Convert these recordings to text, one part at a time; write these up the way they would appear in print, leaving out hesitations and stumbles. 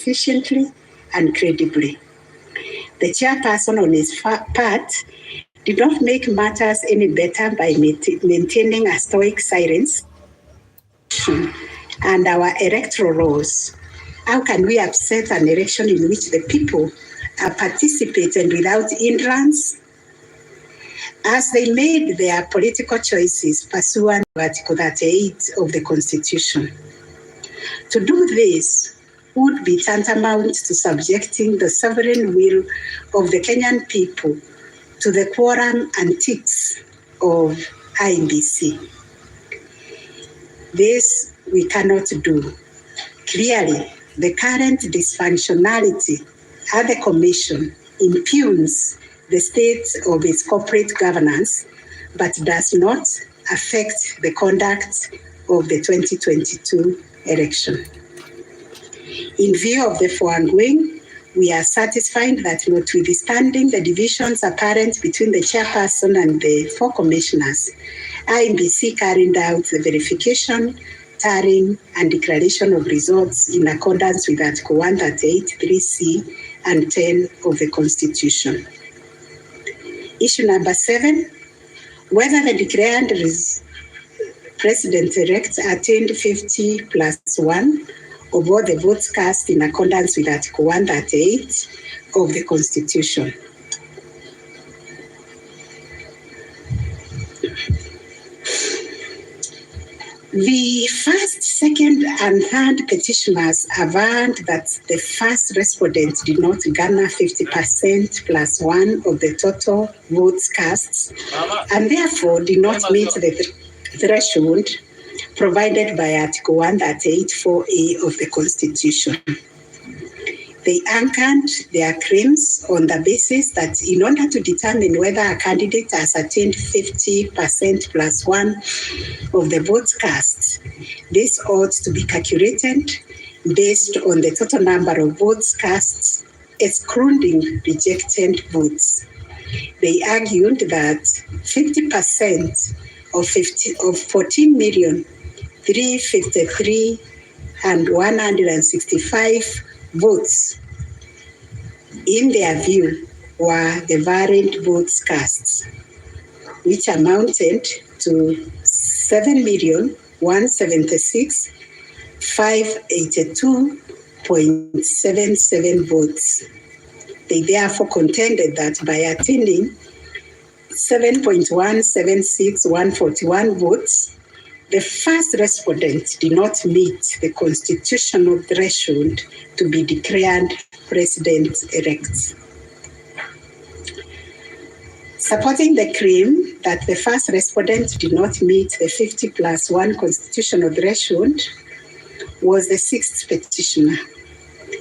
efficiently and credibly. The chairperson, on his part, did not make matters any better by maintaining a stoic silence and our electoral laws. How can we upset an election in which the people are participating without hindrance? As they made their political choices pursuant to Article 38 of the Constitution. To do this would be tantamount to subjecting the sovereign will of the Kenyan people to the quorum antics of IEBC. This we cannot do. Clearly, the current dysfunctionality at the Commission impugns the state of its corporate governance, but does not affect the conduct of the 2022 election. In view of the foregoing, we are satisfied that notwithstanding the divisions apparent between the chairperson and the four commissioners, IEBC carried out the verification, tallying, and declaration of results in accordance with Article 138, 3C, and 10 of the Constitution. Issue number 7, whether the declared President-elect attained 50 plus 1 of all the votes cast in accordance with Article 138 of the Constitution. The first, second, and third petitioners averred that the first respondent did not garner 50% plus 1 of the total votes cast, and therefore did not meet the threshold provided by Article 138(4)(a) of the Constitution. They anchored their claims on the basis that in order to determine whether a candidate has attained 50% plus 1 of the votes cast, this ought to be calculated based on the total number of votes cast, excluding rejected votes. They argued that 50% of 14,353,165 votes, in their view, were the varied votes cast, which amounted to 7,176,582.77 votes. They therefore contended that by attaining 7.176,141 votes, the first respondent did not meet the constitutional threshold to be declared president-elect. Supporting the claim that the first respondent did not meet the 50 plus 1 constitutional threshold was the sixth petitioner.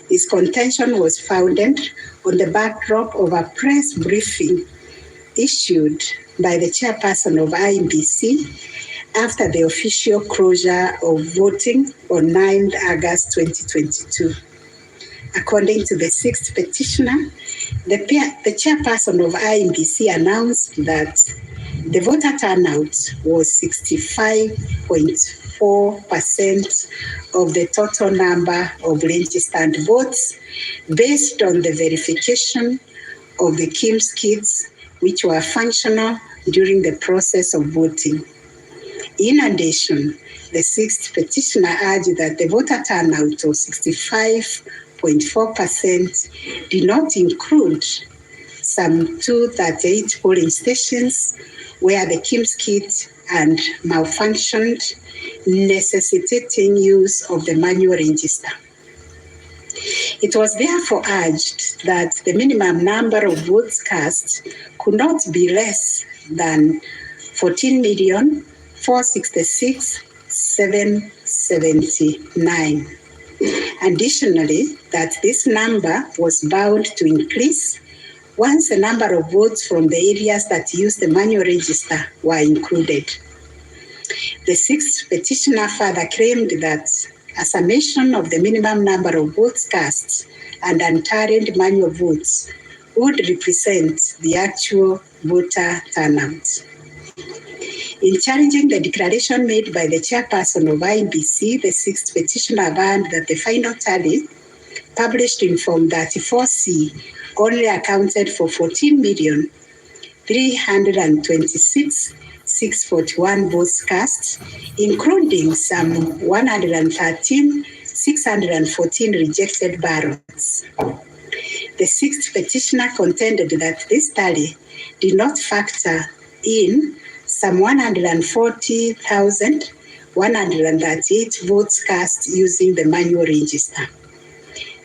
His contention was founded on the backdrop of a press briefing issued by the chairperson of IEBC after the official closure of voting on 9 August 2022. According to the sixth petitioner, the chairperson of IEBC announced that the voter turnout was 65.4% of the total number of registered votes based on the verification of the KIMS kits which were functional during the process of voting. In addition, the sixth petitioner argued that the voter turnout of 65.4% did not include some 238 polling stations where the KIMS kit had malfunctioned, necessitating use of the manual register. It was therefore urged that the minimum number of votes cast could not be less than 14,466,779. Additionally, that this number was bound to increase once the number of votes from the areas that used the manual register were included. The sixth petitioner further claimed that a summation of the minimum number of votes cast and untallied manual votes would represent the actual voter turnout. In challenging the declaration made by the chairperson of IEBC, the sixth petitioner averred that the final tally published in Form 34C, only accounted for 14,326,641 votes cast, including some 113,614 rejected ballots. The sixth petitioner contended that this tally did not factor in some 140,138 votes cast using the manual register.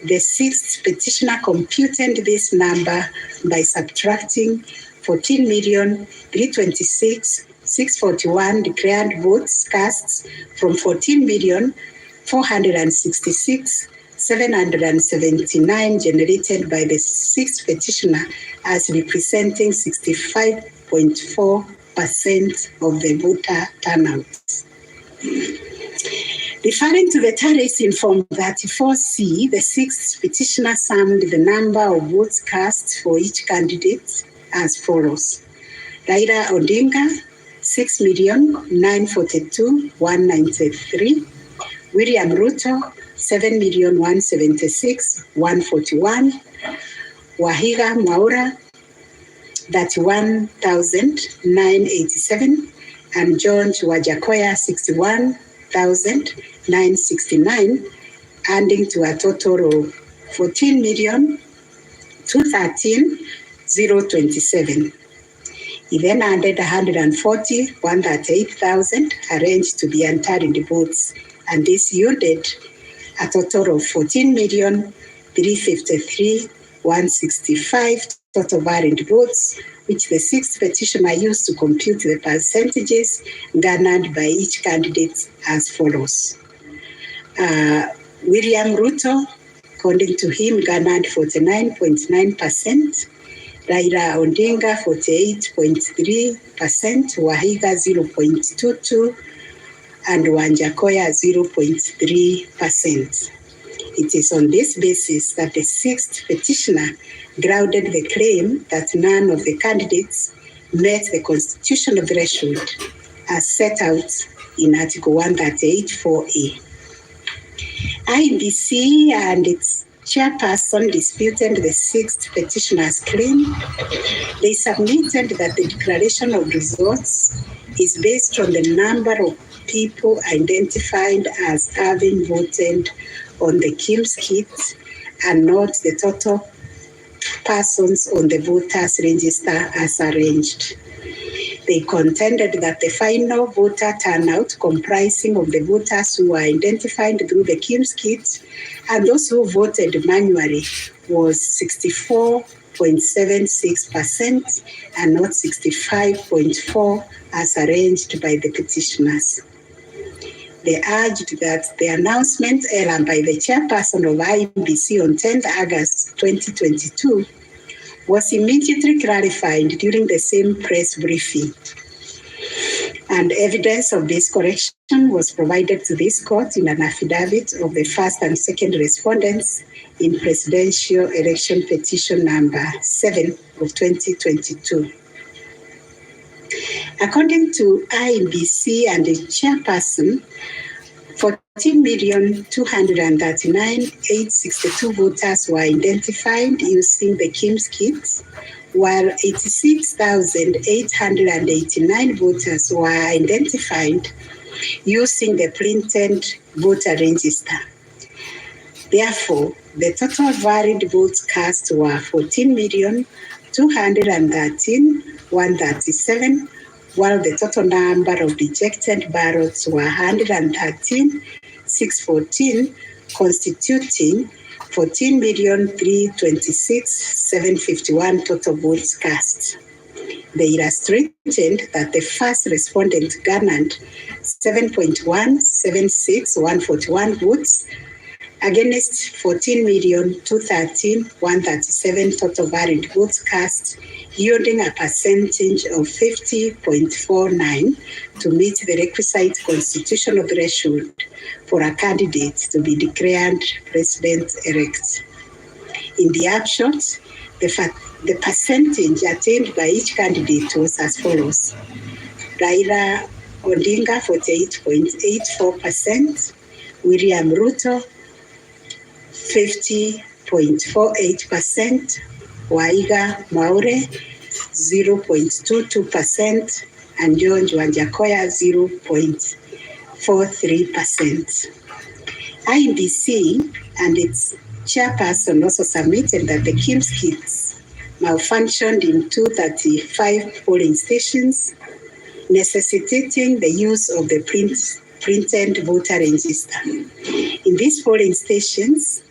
The sixth petitioner computed this number by subtracting 14,326,641 declared votes cast from 14,466,779 generated by the sixth petitioner as representing 65.4% of the voter turnout. Referring to the tallies in Form 34C, the sixth petitioner summed the number of votes cast for each candidate as follows. Raila Odinga, 6,942,193. William Ruto, 7,176,141. Wahiga Mwaura, 31,987. And George Wajakoya, 61,969, adding to a total of 14,213,027. He then added 140,138,000 arranged to be untallied votes, and this yielded a total of 14,353,165 total valid votes, which the sixth petitioner used to compute the percentages garnered by each candidate as follows. William Ruto, according to him, garnered 49.9%, Raila Odinga 48.3%, Wahiga 0.22%, and Wanjakoya 0.3%. It is on this basis that the sixth petitioner grounded the claim that none of the candidates met the constitutional threshold as set out in Article 138(4)(a). IEBC and its chairperson disputed the sixth petitioner's claim. They submitted that the declaration of results is based on the number of people identified as having voted on the KIMS kit and not the total persons on the voters register as arranged. They contended that the final voter turnout comprising of the voters who were identified through the KIMS kit and those who voted manually was 64.76% and not 65.4% as arranged by the petitioners. They urged that the announcement error by the chairperson of IEBC on 10th August 2022 was immediately clarified during the same press briefing. And evidence of this correction was provided to this court in an affidavit of the first and second respondents in Presidential Election Petition number 7 of 2022. According to IEBC and the chairperson, 14,239,862 voters were identified using the KIMS kit, while 86,889 voters were identified using the printed voter register. Therefore, the total valid votes cast were 14,213,137, while the total number of rejected ballots were 113,614, constituting 14,326,751 total votes cast. They illustrated that the first respondent garnered 7.176,141 votes against 14,213,137 total valid votes cast, yielding a percentage of 50.49 to meet the requisite constitutional threshold for a candidate to be declared president-elect. In the upshot, the percentage attained by each candidate was as follows. Raila Odinga 48.84%, William Ruto 50.9%, 0.48%, Waiga Maure 0.22%, and John Wanjakoya 0.43%. IEBC and its chairperson also submitted that the KIMS kits malfunctioned in 235 polling stations, necessitating the use of the printed voter register. In these polling stations,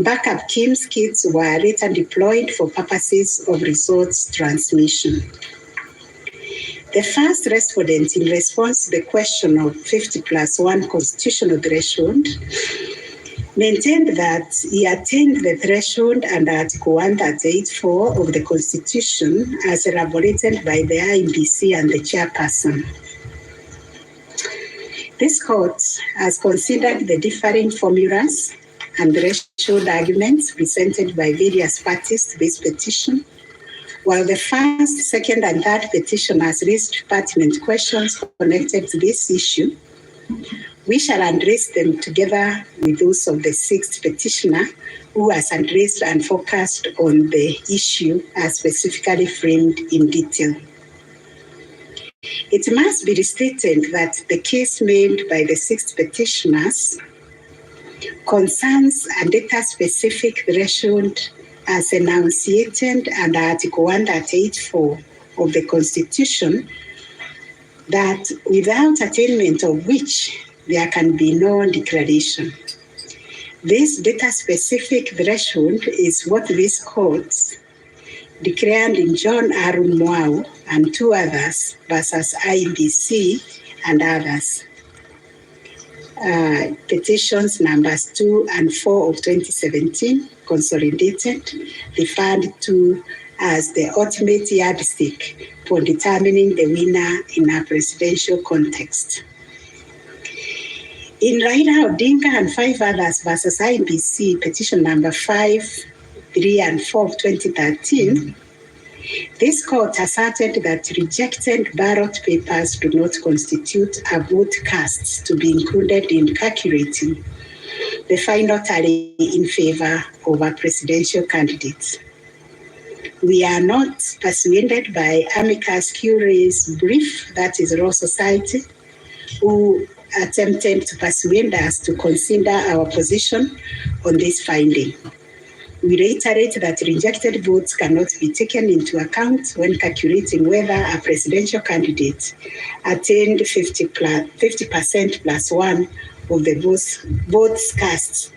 backup KIMS kits were later deployed for purposes of results transmission. The first respondent, in response to the question of 50+1 constitutional threshold, maintained that he attained the threshold under Article 138(4) of the Constitution as elaborated by the IEBC and the chairperson. This court has considered the differing formulas and threshold arguments presented by various parties to this petition. While the first, second, and third petitioners raised pertinent questions connected to this issue, we shall address them together with those of the sixth petitioner, who has addressed and focused on the issue as specifically framed in detail. It must be restated that the case made by the sixth petitioners concerns a data-specific threshold as enunciated under Article 138(4) of the Constitution, that without attainment of which there can be no declaration. This data-specific threshold is what this court declared in John R. Mwau and two others versus IEBC and others. Petitions numbers 2 and 4 of 2017, consolidated, referred to as the ultimate yardstick for determining the winner in a presidential context. In Raila Odinga and 5 others versus IEBC, petition number 5, 3, and 4 of 2013, this court asserted that rejected ballot papers do not constitute a vote cast to be included in calculating the final tally in favor of a presidential candidate. We are not persuaded by amicus curiae's brief, that is Law Society, who attempted to persuade us to consider our position on this finding. We reiterate that rejected votes cannot be taken into account when calculating whether a presidential candidate attained 50% plus 1 of the votes cast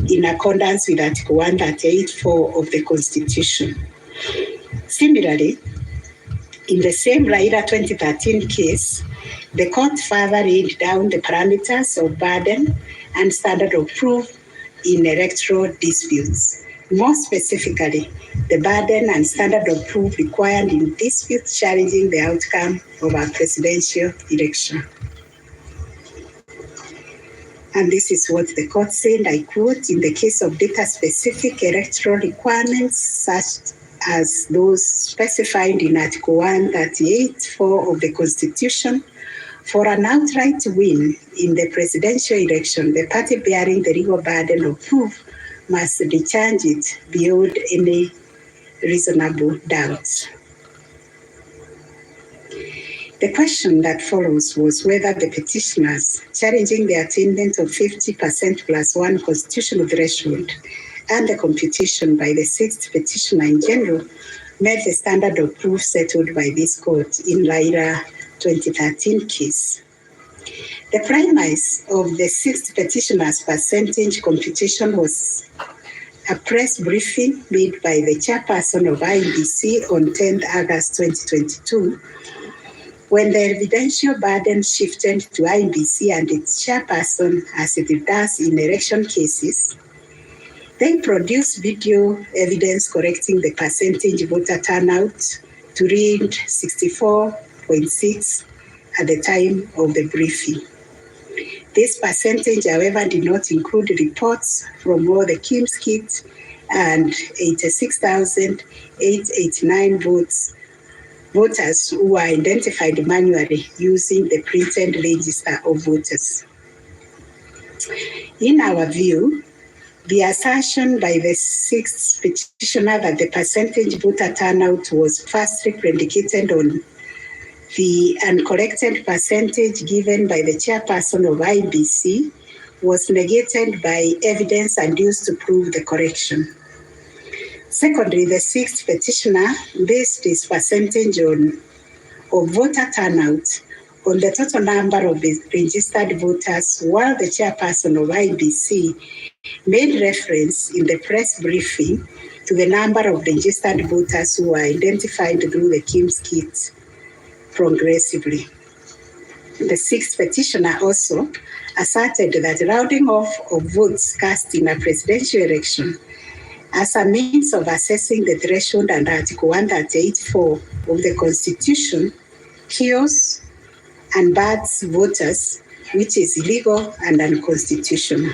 in accordance with Article 138(4) of the Constitution. Similarly, in the same Raila 2013 case, the court further laid down the parameters of burden and standard of proof in electoral disputes. More specifically, the burden and standard of proof required in disputes challenging the outcome of a presidential election. And this is what the court said, I quote, in the case of data-specific electoral requirements, such as those specified in Article 138(4) of the Constitution, for an outright win in the presidential election, the party bearing the legal burden of proof must discharge it beyond any reasonable doubt. The question that follows was whether the petitioners challenging the attainment of 50% plus 1 constitutional threshold and the computation by the sixth petitioner in general met the standard of proof settled by this court in Raila 2013 case. The premise of the sixth petitioner's percentage computation was a press briefing made by the chairperson of IEBC on 10 August 2022, when the evidential burden shifted to IEBC and its chairperson, as it does in election cases. They produced video evidence correcting the percentage voter turnout to read 64.6 at the time of the briefing. This percentage, however, did not include reports from all the KIMS kits and 86,889 voters who were identified manually using the printed register of voters. In our view, The assertion by the sixth petitioner that the percentage voter turnout was firstly predicated on the uncorrected percentage given by the chairperson of IEBC was negated by evidence adduced to prove the correction. Secondly, the sixth petitioner based his percentage of voter turnout on the total number of registered voters, while the chairperson of IEBC made reference in the press briefing to the number of registered voters who were identified through the KIMS kit progressively. The sixth petitioner also asserted that rounding off of votes cast in a presidential election as a means of assessing the threshold under Article 138(4) of the Constitution kills and bars voters, which is illegal and unconstitutional.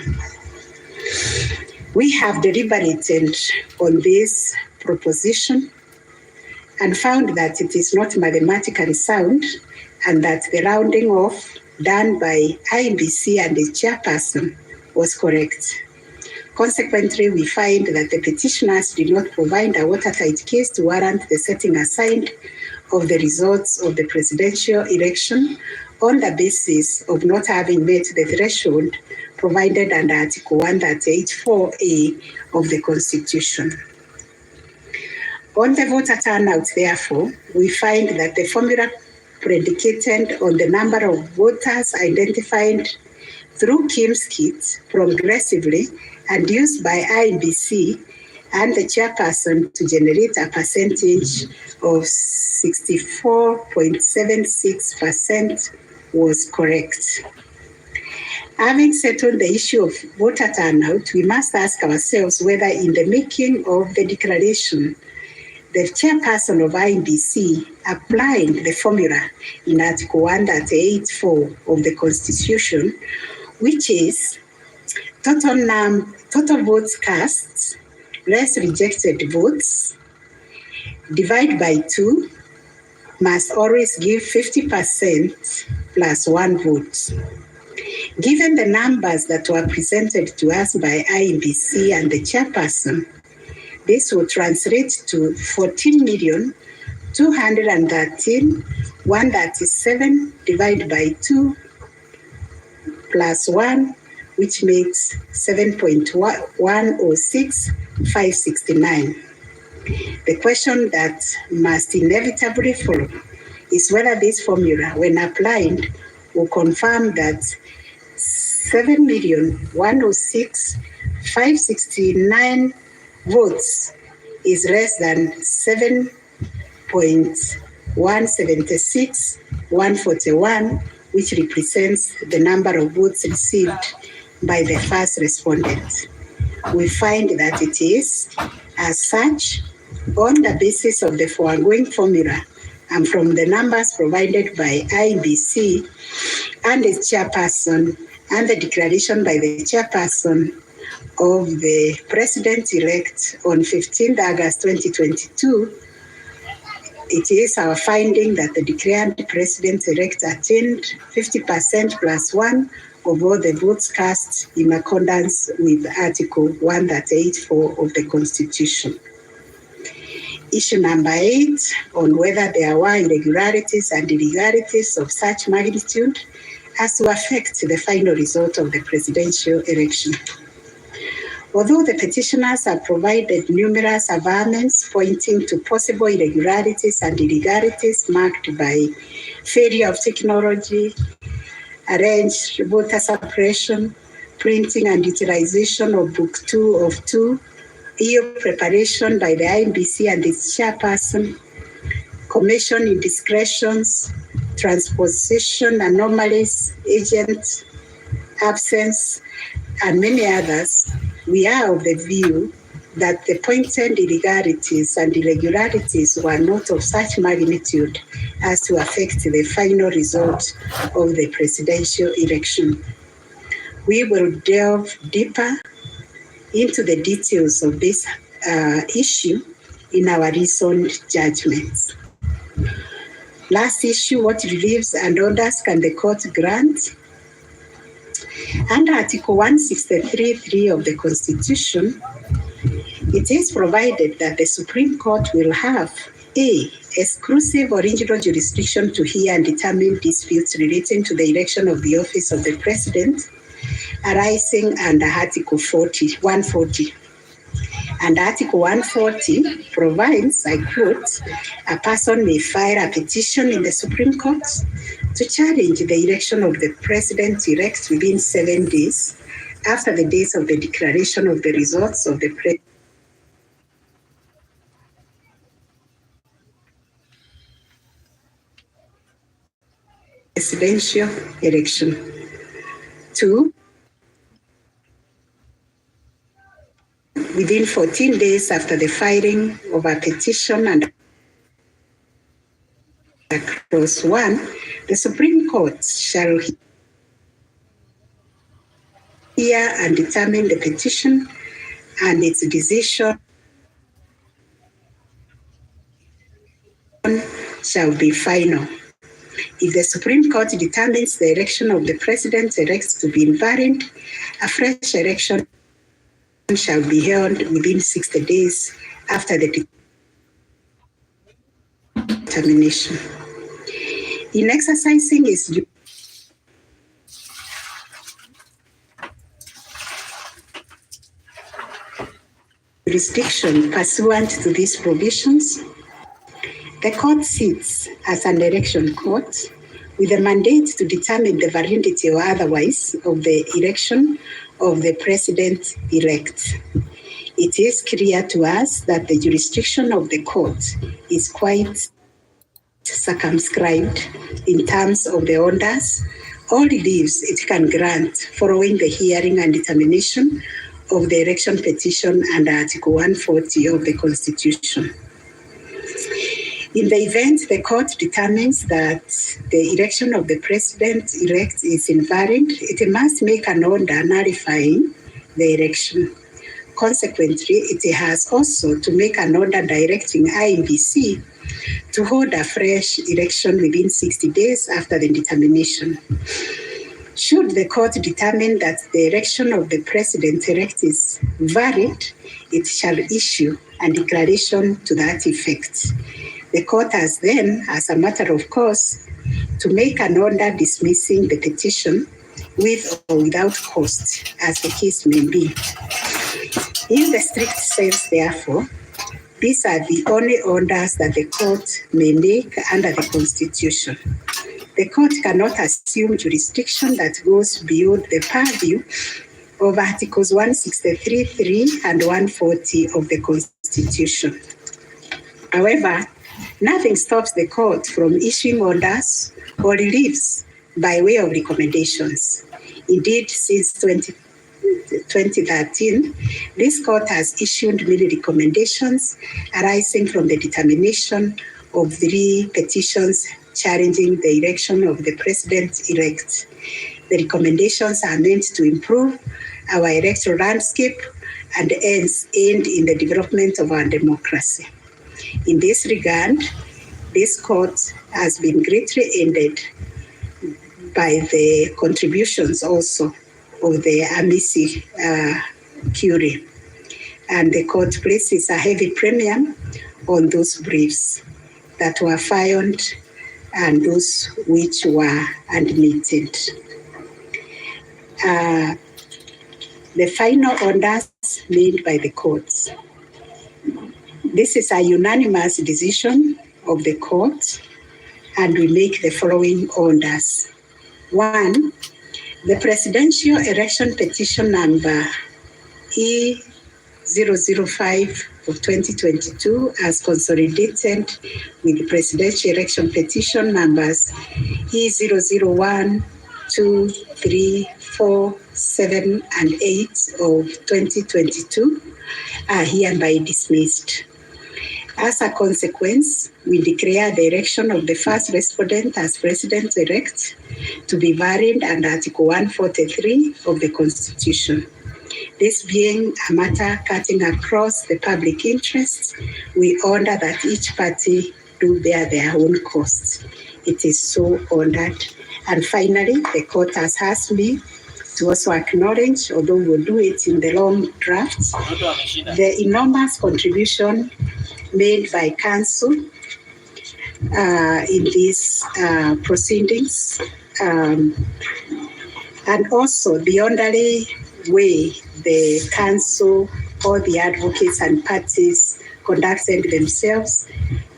We have deliberated on this proposition and found that it is not mathematically sound and that the rounding off done by IEBC and its chairperson was correct. Consequently, we find that the petitioners did not provide a watertight case to warrant the setting aside of the results of the presidential election on the basis of not having met the threshold provided under Article 138(4)(a) of the Constitution. On the voter turnout, therefore, we find that the formula predicated on the number of voters identified through KIMS kit progressively and used by IEBC and the chairperson to generate a percentage of 64.76% was correct. Having settled the issue of voter turnout, we must ask ourselves whether in the making of the declaration, the chairperson of IEBC applied the formula in Article 138(4) of the Constitution, which is total votes cast less rejected votes divided by 2 must always give 50% plus 1 vote. Given the numbers that were presented to us by IEBC and the chairperson, this will translate to 14,213,137 divided by 2 plus 1, which makes 7.106569. The question that must inevitably follow is whether this formula, when applied, will confirm that 7,106,569 votes is less than 7.176,141, which represents the number of votes received by the first respondent. We find that it is, as such, on the basis of the foregoing formula and from the numbers provided by IEBC and its chairperson and the declaration by the chairperson of the president-elect on 15th August 2022, it is our finding that the declared president-elect attained 50% plus 1 of all the votes cast in accordance with Article 138(4) of the Constitution. Issue number 8, on whether there were irregularities and illegalities of such magnitude as to affect the final result of the presidential election. Although the petitioners have provided numerous averments pointing to possible irregularities and illegalities marked by failure of technology, arranged voter suppression, printing and utilization of Book 2 of 2, EU preparation by the IEBC and its chairperson, commission indiscretions, transposition anomalies, agent absence, and many others, we are of the view that the pointed illegalities and irregularities were not of such magnitude as to affect the final result of the presidential election. We will delve deeper into the details of this issue in our recent judgments. Last issue, what reliefs and orders can the court grant? Under Article 163(3) of the Constitution, it is provided that the Supreme Court will have A. Exclusive original jurisdiction to hear and determine disputes relating to the election of the office of the President arising under Article 140. And Article 140 provides, I quote, a person may file a petition in the Supreme Court to challenge the election of the President-elect within 7 days after the date of the declaration of the results of the presidential election. 2, within 14 days after the filing of a petition and clause 1, the Supreme Court shall hear and determine the petition, and its decision shall be final. If the Supreme Court determines the election of the President-elect to be invalid, a fresh election shall be held within 60 days after the determination. In exercising its jurisdiction pursuant to these provisions, the court sits as an election court with a mandate to determine the validity or otherwise of the election of the President-elect. It is clear to us that the jurisdiction of the court is quite circumscribed in terms of the orders or reliefs it can grant following the hearing and determination of the election petition under Article 140 of the Constitution. In the event the court determines that the election of the President-elect is invalid, it must make an order nullifying the election. Consequently, it has also to make an order directing IEBC to hold a fresh election within 60 days after the determination. Should the court determine that the election of the President-elect is valid, it shall issue a declaration to that effect. The court has then, as a matter of course, to make an order dismissing the petition with or without cost, as the case may be. In the strict sense, therefore, these are the only orders that the court may make under the Constitution. The court cannot assume jurisdiction that goes beyond the purview of Articles 163(3) and 140 of the Constitution. However, nothing stops the court from issuing orders or reliefs by way of recommendations. Indeed, since 2013, this court has issued many recommendations arising from the determination of 3 petitions challenging the election of the President-elect. The recommendations are meant to improve our electoral landscape and hence aid in the development of our democracy. In this regard, this court has been greatly aided by the contributions also of the amici curie, and the court places a heavy premium on those briefs that were filed and those which were admitted. The final orders made by the courts. This is a unanimous decision of the court, and we make the following orders. 1, the presidential election petition number E005 of 2022 as consolidated with the presidential election petition numbers E001, 2, 3, 4, 7, and 8 of 2022 are hereby dismissed. As a consequence, we declare the election of the first respondent as President-elect to be valid under Article 143 of the Constitution. This being a matter cutting across the public interest, we order that each party do bear their own costs. It is so ordered. And finally, the court has asked me to also acknowledge, although we'll do it in the long draft, the enormous contribution made by Council in these proceedings, and also the orderly way the Council, all the advocates and parties conducted themselves.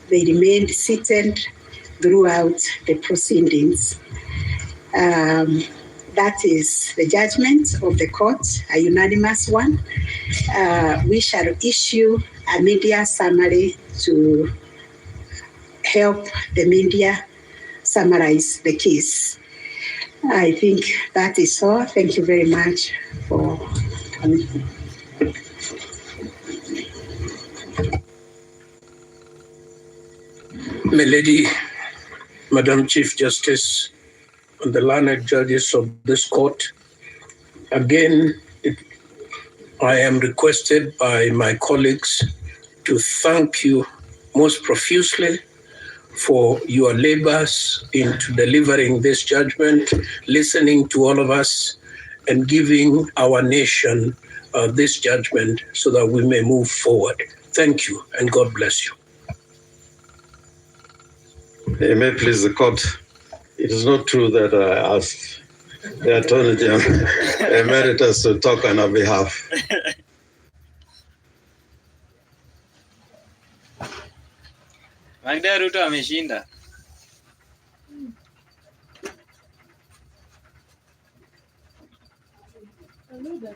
They remained seated throughout the proceedings. That is the judgment of the court, a unanimous one. We shall issue a media summary to help the media summarize the case. I think that is all. Thank you very much for coming. My Lady, Madam Chief Justice, and the learned judges of this court, again, I am requested by my colleagues to thank you most profusely for your labors into delivering this judgment, listening to all of us, and giving our nation this judgment so that we may move forward. Thank you, and God bless you. May it please the court. It is not true that I asked the Attorney General Emeritus to talk on our behalf. Magda Ruto ameshinda. Aludah.